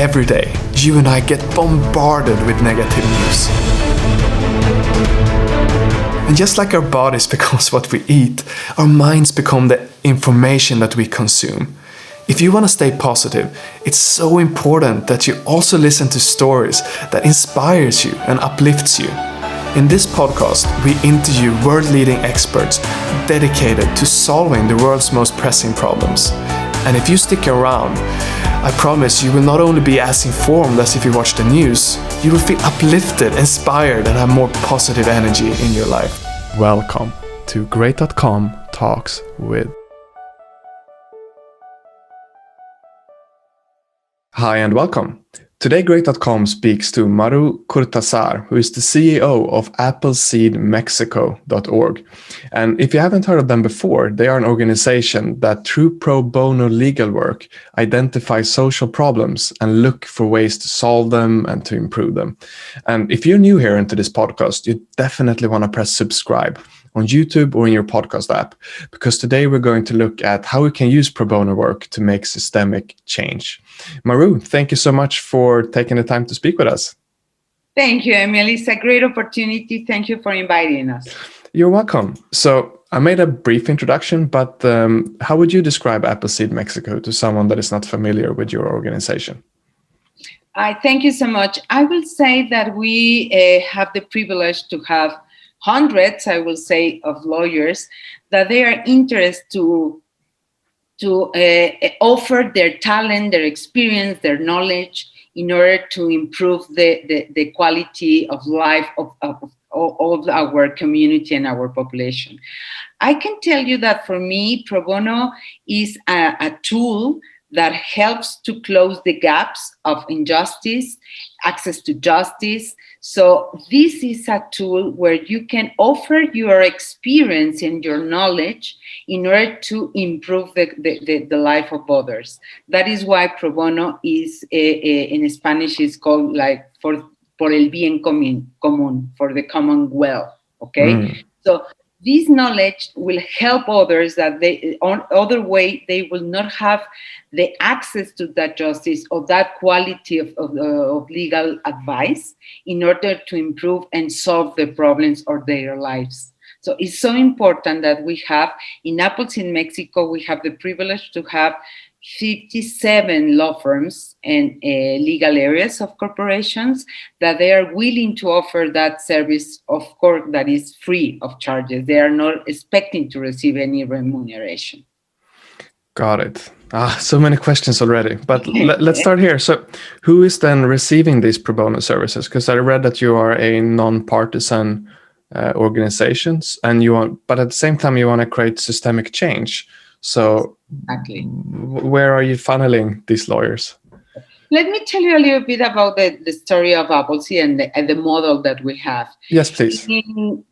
Every day, you and I get bombarded with negative news. And just like our bodies becomes what we eat, our minds become the information that we consume. If you want to stay positive, it's so important that you also listen to stories that inspires you and uplifts you. In this podcast, we interview world-leading experts dedicated to solving the world's most pressing problems. And if you stick around, I promise you will not only be as informed as if you watch the news, you will feel uplifted, inspired, and have more positive energy in your life. Welcome to Great.com Talks with. Hi and welcome. Today Great.com speaks to Maru Cortazar, who is the CEO of Appleseed Mexico.org. And if you haven't heard of them before, they are an organization that through pro bono legal work identify social problems and look for ways to solve them and to improve them. And if you're new here into this podcast, you definitely want to press subscribe on YouTube or in your podcast app, because today we're going to look at how we can use pro bono work to make systemic change. Maru, thank you so much for taking the time to speak with us. Thank you, Emily. It's a great opportunity. Thank you for inviting us. You're welcome. So I made a brief introduction, but how would you describe Appleseed Mexico to someone that is not familiar with your organization? Thank you so much. I will say that we have the privilege to have hundreds, I will say, of lawyers that they are interested to offer their talent, their experience, their knowledge in order to improve the quality of life of our community and our population. I can tell you that for me, pro bono is a tool that helps to close the gaps of injustice, access to justice. So this is a tool where you can offer your experience and your knowledge in order to improve the life of others. That is why pro bono is, in Spanish, is called like por el bien común, for the commonwealth, okay? So this knowledge will help others that they, on other way, they will not have the access to that justice or that quality of legal advice in order to improve and solve the problems of their lives. So it's so important that we have, in Appleseed Mexico, we have the privilege to have 57 law firms and legal areas of corporations that they are willing to offer that service of court that is free of charges. They are not expecting to receive any remuneration. Got it. So many questions already, but let's start here. So who is then receiving these pro bono services? Because I read that you are a non-partisan organizations and you want, but at the same time you want to create systemic change. So exactly. Where are you funneling these lawyers? Let me tell you a little bit about the story of Appleseed and the model that we have. Yes, please. In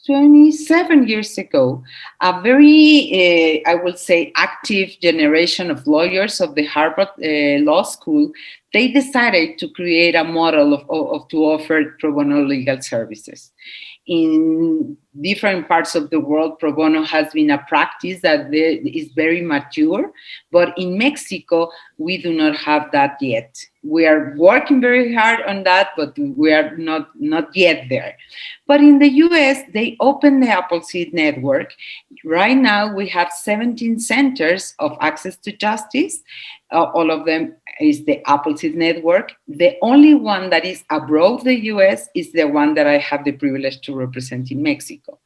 27 years ago, a very, I would say, active generation of lawyers of the Harvard Law School, they decided to create a model to offer pro bono legal services. In different parts of the world, pro bono has been a practice that is very mature, but in Mexico, we do not have that yet. We are working very hard on that, but we are not yet there. But in the US, they opened the Appleseed Network. Right now, we have 17 centers of access to justice. All of them is the Appleseed Network. The only one that is abroad the US is the one that I have the privilege to represent in Mexico.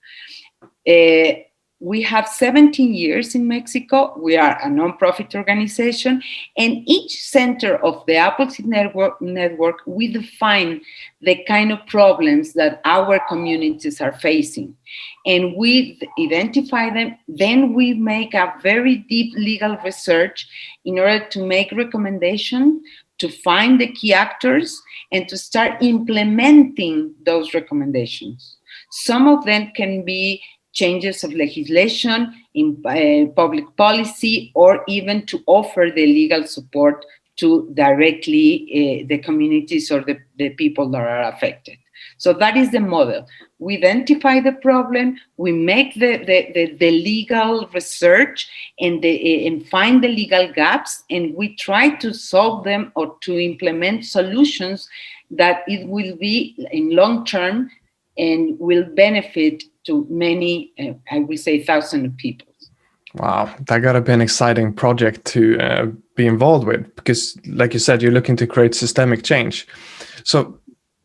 We have 17 years in Mexico. We are a nonprofit organization, and each center of the Appleseed Network, we define the kind of problems that our communities are facing. And we identify them, then we make a very deep legal research in order to make recommendations, to find the key actors, and to start implementing those recommendations. Some of them can be changes of legislation in public policy, or even to offer the legal support to directly the communities or the people that are affected. So that is the model. we identify the problem, we make the legal research and find the legal gaps, and we try to solve them or to implement solutions that it will be in long term and will benefit to many, I will say, thousands of people. Wow, that gotta be an exciting project to be involved with, because, like you said, you're looking to create systemic change. So,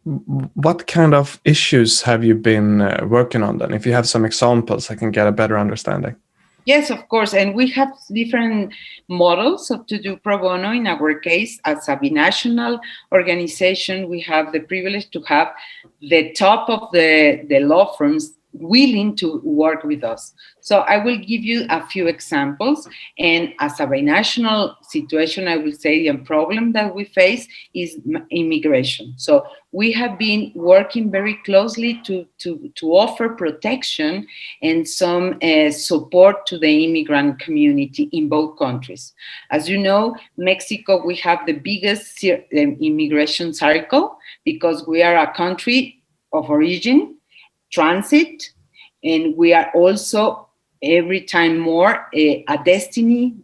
what kind of issues have you been working on then? If you have some examples, I can get a better understanding. Yes, of course. And we have different models of to do pro bono. In our case, as a binational organization, we have the privilege to have the top of the law firms willing to work with us. So I will give you a few examples. And as a binational situation, I will say the problem that we face is immigration. So we have been working very closely to offer protection and some support to the immigrant community in both countries. As you know, Mexico, we have the biggest immigration cycle because we are a country of origin, transit, and we are also every time more a destiny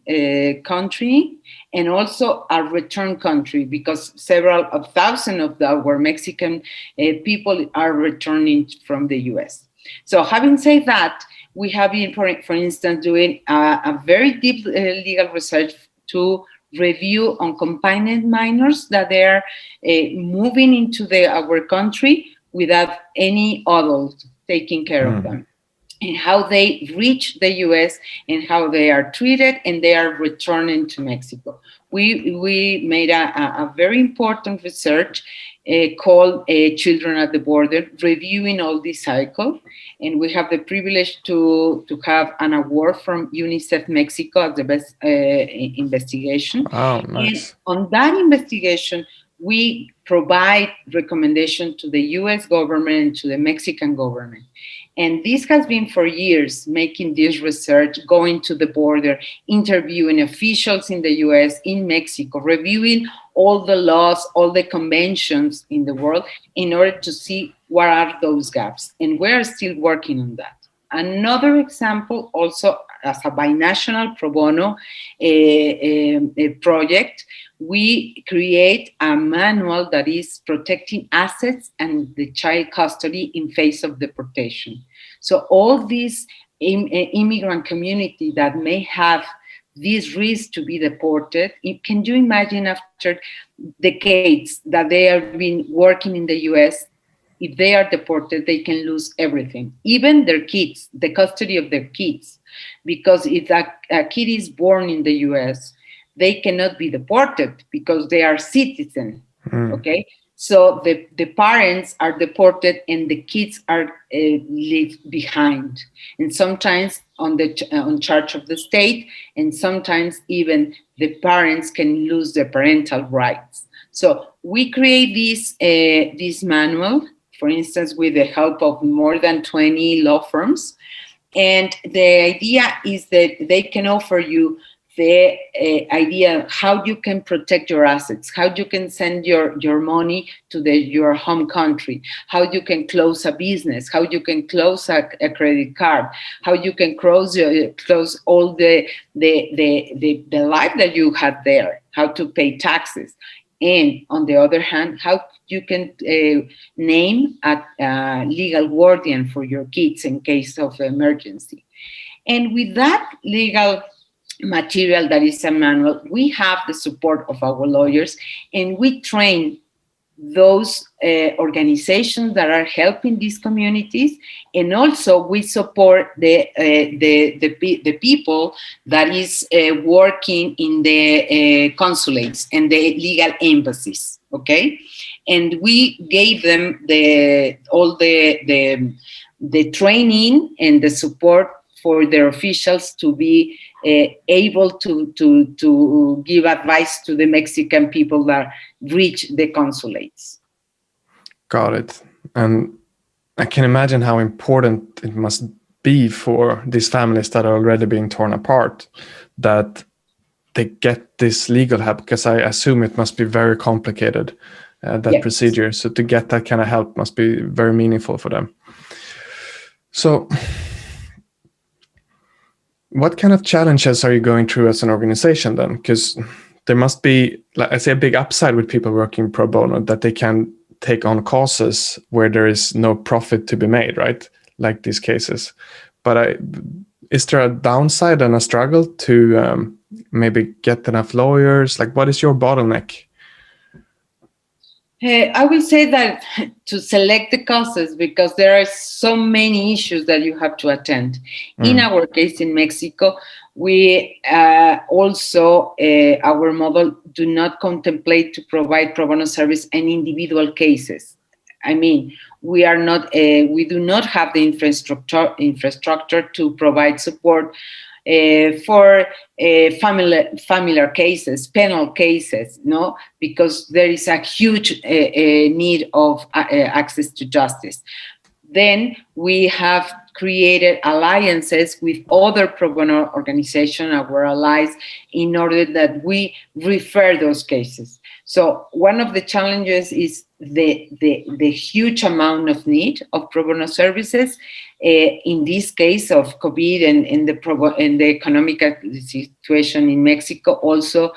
country and also a return country, because several of thousands of our Mexican people are returning from the US. So having said that, we have been, for instance, doing a very deep legal research to review unaccompanied minors that they are moving into our country without any adult taking care of them, and how they reach the US and how they are treated and they are returning to Mexico. We made a very important research called Children at the Border, reviewing all this cycle. And we have the privilege to have an award from UNICEF Mexico as the best investigation. Oh, nice. And on that investigation, we provide recommendation to the US government and to the Mexican government. And this has been for years, making this research, going to the border, interviewing officials in the US, in Mexico, reviewing all the laws, all the conventions in the world in order to see what are those gaps. And we're still working on that. Another example, also as a binational pro bono project, we create a manual that is protecting assets and the child custody in face of deportation. So all these immigrant community that may have this risk to be deported, can you imagine after decades that they have been working in the US, if they are deported, they can lose everything, even their kids, the custody of their kids. Because if a kid is born in the US, they cannot be deported because they are citizens, okay? So the parents are deported and the kids are left behind. And sometimes on charge of the state, and sometimes even the parents can lose their parental rights. So we create this manual, for instance, with the help of more than 20 law firms. And the idea is that they can offer you the idea how you can protect your assets, how you can send your money to your home country, how you can close a business, how you can close a credit card, how you can close all the life that you had there, how to pay taxes. And on the other hand, how you can name a legal guardian for your kids in case of emergency. And with that legal material that is a manual, we have the support of our lawyers, and we train those organizations that are helping these communities, and also we support the people that is working in the consulates and the legal embassies. Okay, and we gave them all the training and the support for their officials to be able to give advice to the Mexican people that reach the consulates. Got it. And I can imagine how important it must be for these families that are already being torn apart, that they get this legal help, because I assume it must be very complicated, that Yes. procedure. So to get that kind of help must be very meaningful for them. So what kind of challenges are you going through as an organization then? Because there must be, like I say, a big upside with people working pro bono, that they can take on causes where there is no profit to be made, right? Like these cases. But is there a downside and a struggle to maybe get enough lawyers? Like, what is your bottleneck? I will say that to select the causes, because there are so many issues that you have to attend. In our case in Mexico, we also, our model do not contemplate to provide pro bono service in individual cases. I mean, we do not have the infrastructure to provide support for familiar cases, penal cases, no, because there is a huge need of access to justice. Then we have created alliances with other pro bono organizations, our allies, in order that we refer those cases. So one of the challenges is the huge amount of need of pro bono services. In this case of COVID and the economic situation in Mexico, also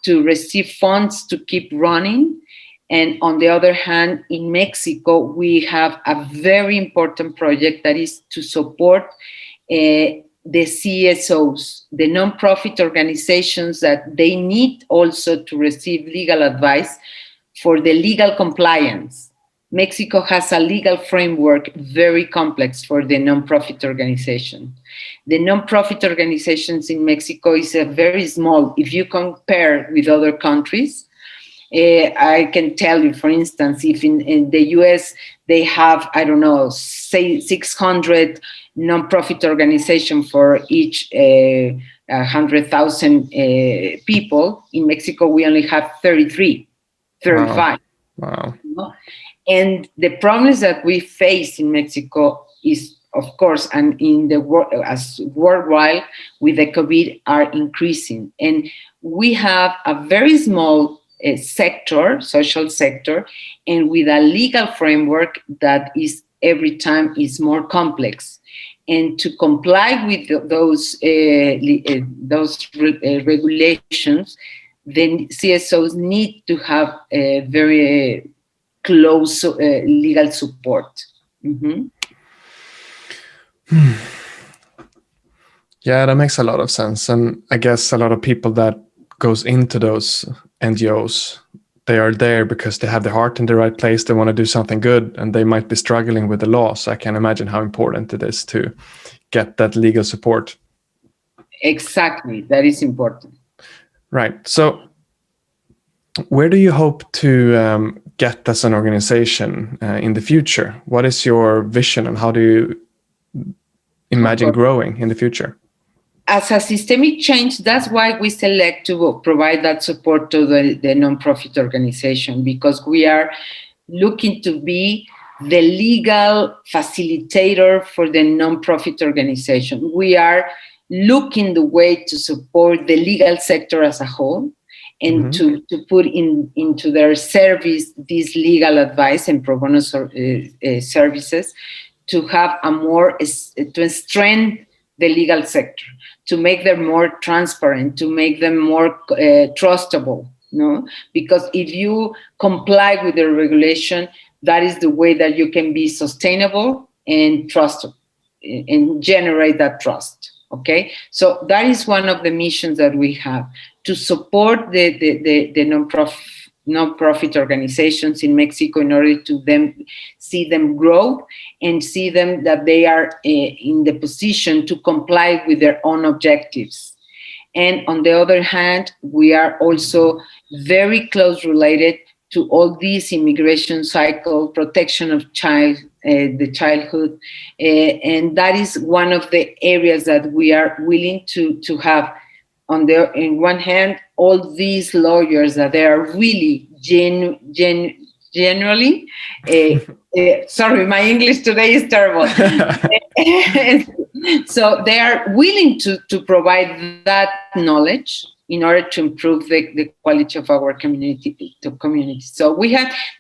to receive funds to keep running. And on the other hand, in Mexico, we have a very important project that is to support the CSOs, the nonprofit organizations, that they need also to receive legal advice for the legal compliance. Mexico has a legal framework very complex for the nonprofit organization. The nonprofit organizations in Mexico is very small if you compare with other countries. I can tell you, for instance, if in the US they have, I don't know, say 600 nonprofit organizations for each 100,000 people. In Mexico, we only have 35. Wow. And the problems that we face in Mexico is, of course, and in the world as worldwide with the COVID, are increasing. And we have a very small sector, social sector, and with a legal framework that is every time is more complex. And to comply with those regulations, then CSOs need to have a very close legal support. Mm-hmm. Yeah, that makes a lot of sense. And I guess a lot of people that goes into those NGOs, they are there because they have their heart in the right place. They want to do something good, and they might be struggling with the law. So I can imagine how important it is to get that legal support. Exactly. That is important. Right. So where do you hope to get as an organization in the future? What is your vision, and how do you imagine growing in the future? As a systemic change, that's why we select to provide that support to the nonprofit organization, because we are looking to be the legal facilitator for the nonprofit organization. We are looking the way to support the legal sector as a whole, and to put into their service this legal advice and pro bono services, to have to strengthen the legal sector, to make them more transparent, to make them more trustable. No, because if you comply with the regulation, that is the way that you can be sustainable and trustable and generate that trust. Okay, so that is one of the missions that we have, to support the nonprofit organizations in Mexico in order to see them grow and see them that they are in the position to comply with their own objectives. And on the other hand, we are also very close related to all these immigration cycle, protection of the childhood. And that is one of the areas that we are willing to have. In one hand, all these lawyers that they are really generally, sorry, my English today is terrible. So they are willing to provide that knowledge in order to improve the quality of our community. So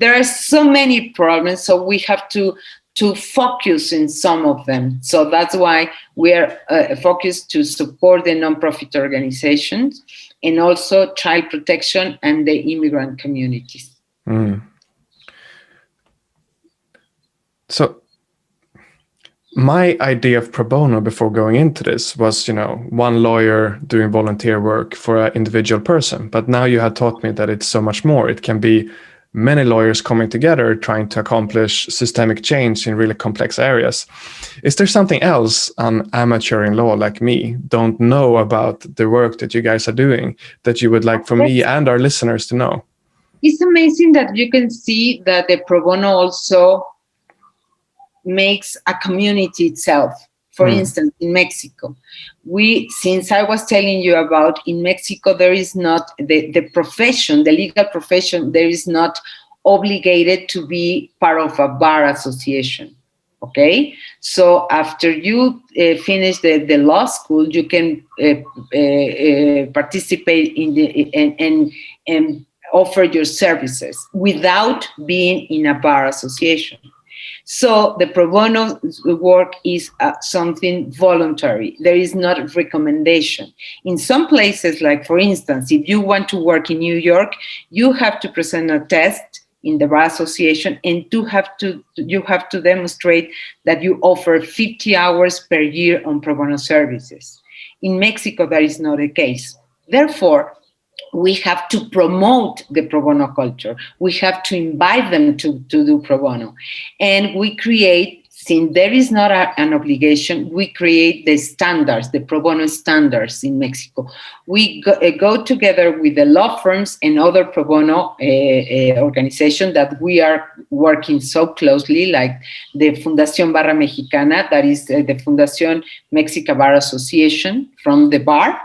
there are so many problems. So we have to to focus in some of them. So that's why we are focused to support the nonprofit organizations and also child protection and the immigrant communities. So my idea of pro bono before going into this was, one lawyer doing volunteer work for an individual person. But now you have taught me that it's so much more. It can be many lawyers coming together trying to accomplish systemic change in really complex areas. Is there something else an amateur in law like me don't know about the work that you guys are doing that you would like for me and our listeners to know? It's amazing that you can see that the pro bono also makes a community itself. For instance, in Mexico, since I was telling you about in Mexico, there is not the profession, the legal profession, there is not obligated to be part of a bar association. Okay, so after you finish the law school, you can participate in and offer your services without being in a bar association. So the pro bono work is something voluntary. There is not a recommendation. In some places, like for instance, if you want to work in New York, you have to present a test in the bar association, and you have to demonstrate that you offer 50 hours per year on pro bono services. In Mexico, that is not the case. Therefore, we have to promote the pro bono culture. We have to invite them to do pro bono. And we create, since there is not an obligation, we create the standards, the pro bono standards in Mexico. We go together with the law firms and other pro bono organizations that we are working so closely, like the Fundación Barra Mexicana, that is the Fundación Mexica Bar Association from the bar,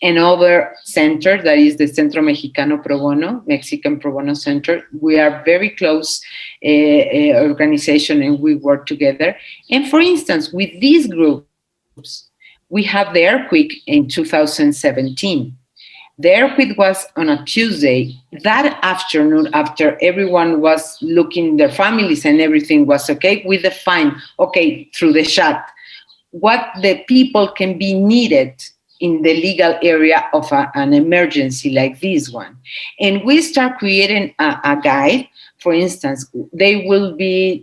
and other center, that is the Centro Mexicano Pro Bono, Mexican Pro Bono Center. We are very close organization, and we work together. And for instance, with these groups, we have the earthquake in 2017. The earthquake was on a Tuesday. That afternoon, after everyone was looking, their families and everything was okay, we defined, through the chat, what the people can be needed in the legal area of an emergency like this one. And we start creating a guide. For instance, they will be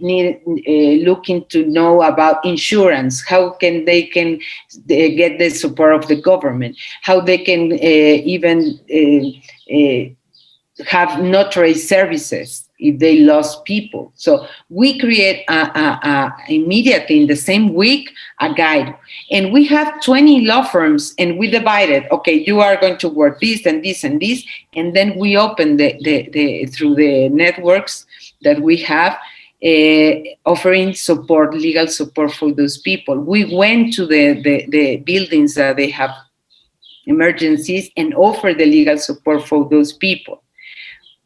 looking to know about insurance, how they can get the support of the government, how they can even have notary services if they lost people. So we create immediately in the same week a guide. And we have 20 law firms, and we divided, you are going to work this and this and this. And then we open through the networks that we have, offering support, legal support for those people. We went to the buildings that they have emergencies and offer the legal support for those people.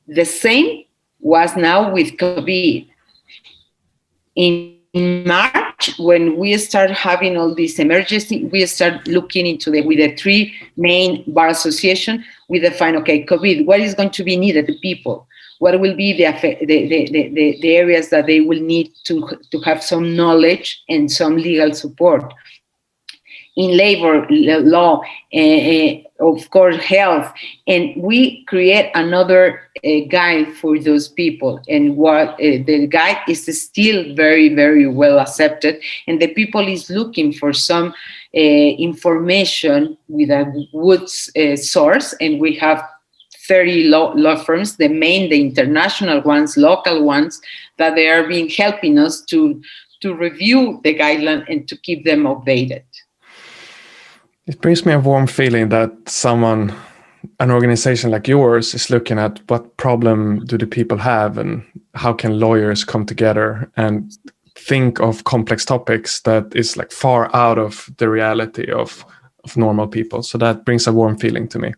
The same was now with COVID. In March, when we start having all this emergency, we start looking into with the three main bar association, we define, COVID, what is going to be needed, the people? What will be the areas that they will need to have some knowledge and some legal support? In labor law, of course, health, and we create another guide for those people. And what the guide is still very, very well accepted, and the people is looking for some information with a good source. And we have 30 law firms, the international ones, local ones, that they are being helping us to review the guideline and to keep them updated. It brings me a warm feeling that an organization like yours is looking at what problem do the people have and how can lawyers come together and think of complex topics that is like far out of the reality of normal people. So that brings a warm feeling to me.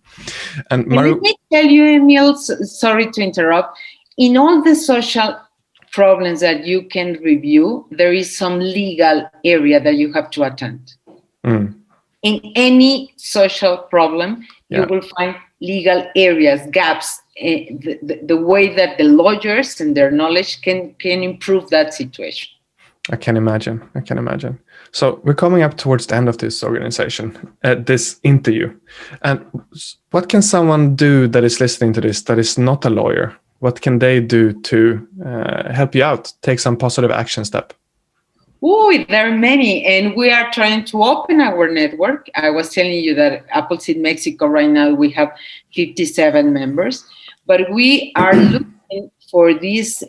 And let me tell you, Emil, sorry to interrupt, in all the social problems that you can review, there is some legal area that you have to attend. In any social problem, you will find legal areas, gaps, the way that the lawyers and their knowledge can improve that situation. I can imagine. I can imagine. So we're coming up towards the end of this organization, this interview. And what can someone do that is listening to this that is not a lawyer? What can they do to help you out, take some positive action step? Oh, there are many, and we are trying to open our network. I was telling you that Appleseed Mexico right now we have 57 members, but we are looking for this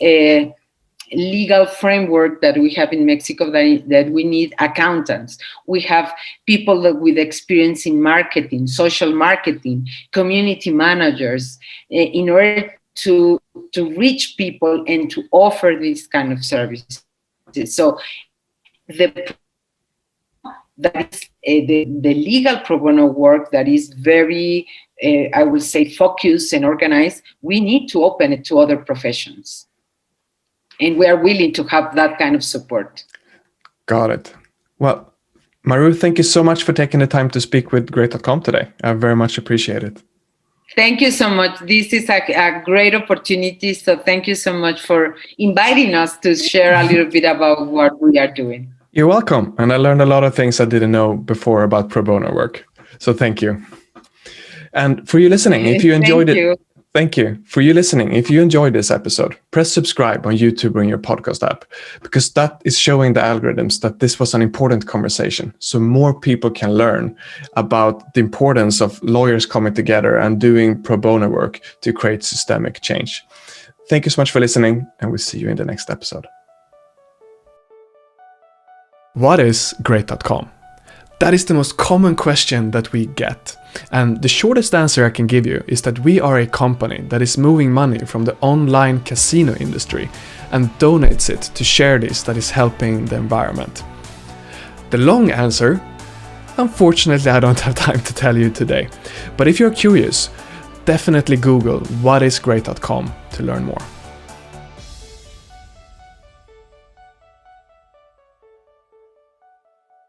legal framework that we have in Mexico that we need accountants. We have people with experience in marketing, social marketing, community managers, in order to reach people and to offer this kind of services. So that is the legal pro bono work that is very, I would say, focused and organized. We need to open it to other professions. And we are willing to have that kind of support. Got it. Well, Maru, thank you so much for taking the time to speak with Great.com today. I very much appreciate it. Thank you so much. This is a great opportunity. So thank you so much for inviting us to share a little bit about what we are doing. You're welcome. And I learned a lot of things I didn't know before about pro bono work. So thank you. And for you listening, if you enjoyed it, thank you. For you listening, if you enjoyed this episode, press subscribe on YouTube or in your podcast app, because that is showing the algorithms that this was an important conversation. So more people can learn about the importance of lawyers coming together and doing pro bono work to create systemic change. Thank you so much for listening, and we'll see you in the next episode. What is Great.com? That is the most common question that we get. And the shortest answer I can give you is that we are a company that is moving money from the online casino industry and donates it to charities that is helping the environment. The long answer, unfortunately, I don't have time to tell you today. But if you're curious, definitely Google what is Great.com to learn more.